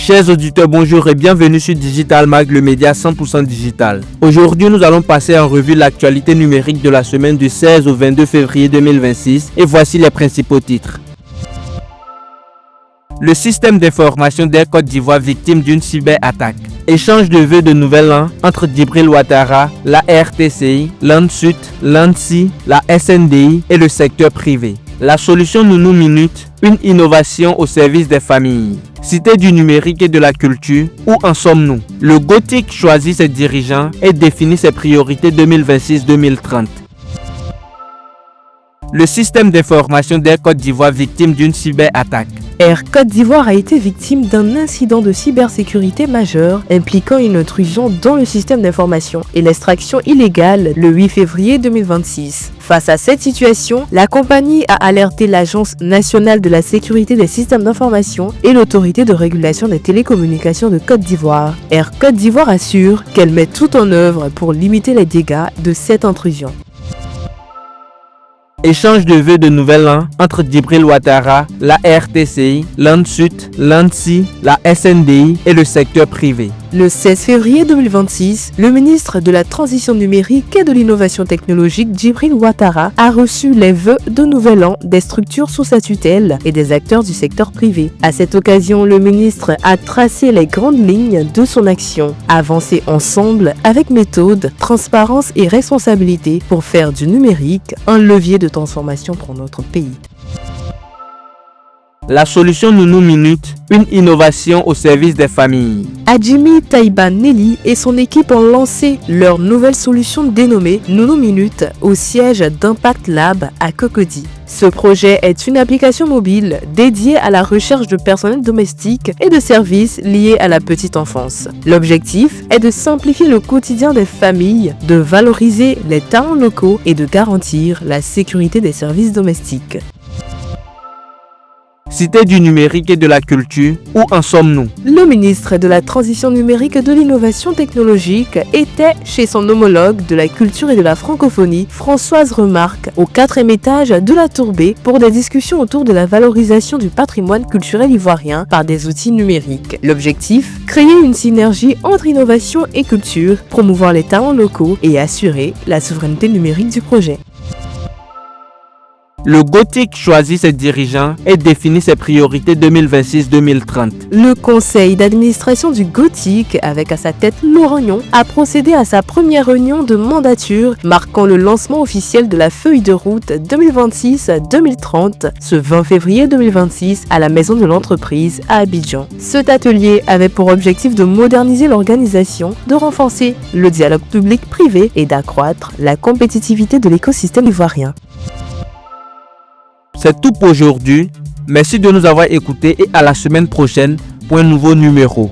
Chers auditeurs, bonjour et bienvenue sur Digital Mag, le média 100% digital. Aujourd'hui, nous allons passer en revue l'actualité numérique de la semaine du 16 au 22 février 2026 et voici les principaux titres. Le système d'information d'Air Côte d'Ivoire victime d'une cyberattaque. Échange de vœux de nouvel an entre Djibril Ouattara, la RTCI, l'ANSUT, l'ANSI, la SNDI et le secteur privé. La solution Nounou Minute, une innovation au service des familles. Cité du numérique et de la culture, où en sommes-nous? Le Gothic choisit ses dirigeants et définit ses priorités 2026-2030. Le système d'information d'Air Côte d'Ivoire victime d'une cyberattaque. Air Côte d'Ivoire a été victime d'un incident de cybersécurité majeur impliquant une intrusion dans le système d'information et l'extraction illégale le 8 février 2026. Face à cette situation, la compagnie a alerté l'Agence nationale de la sécurité des systèmes d'information et l'autorité de régulation des télécommunications de Côte d'Ivoire. Air Côte d'Ivoire assure qu'elle met tout en œuvre pour limiter les dégâts de cette intrusion. Échange de vœux de nouvel an entre Djibril Ouattara, la RTCI, l'ANSUT, l'ANSI, la SNDI et le secteur privé. Le 16 février 2026, le ministre de la Transition numérique et de l'Innovation technologique Djibril Ouattara a reçu les vœux de nouvel an des structures sous sa tutelle et des acteurs du secteur privé. À cette occasion, le ministre a tracé les grandes lignes de son action. Avancer ensemble avec méthode, transparence et responsabilité pour faire du numérique un levier de transformation pour notre pays. La solution Nounou Minute, une innovation au service des familles. Adjimi Taïba Nelly et son équipe ont lancé leur nouvelle solution dénommée Nounou Minute au siège d'Impact Lab à Cocody. Ce projet est une application mobile dédiée à la recherche de personnel domestique et de services liés à la petite enfance. L'objectif est de simplifier le quotidien des familles, de valoriser les talents locaux et de garantir la sécurité des services domestiques. Cité du numérique et de la culture, où en sommes-nous? Le ministre de la Transition numérique et de l'Innovation technologique était chez son homologue de la culture et de la francophonie, Françoise Remarque, au 4e étage de la Tour B pour des discussions autour de la valorisation du patrimoine culturel ivoirien par des outils numériques. L'objectif, créer une synergie entre innovation et culture, promouvoir les talents locaux et assurer la souveraineté numérique du projet. Le Gothic choisit ses dirigeants et définit ses priorités 2026-2030. Le conseil d'administration du Gothic, avec à sa tête Laurent Gnon, a procédé à sa première réunion de mandature, marquant le lancement officiel de la feuille de route 2026-2030, ce 20 février 2026, à la maison de l'entreprise à Abidjan. Cet atelier avait pour objectif de moderniser l'organisation, de renforcer le dialogue public-privé et d'accroître la compétitivité de l'écosystème ivoirien. C'est tout pour aujourd'hui. Merci de nous avoir écoutés et à la semaine prochaine pour un nouveau numéro.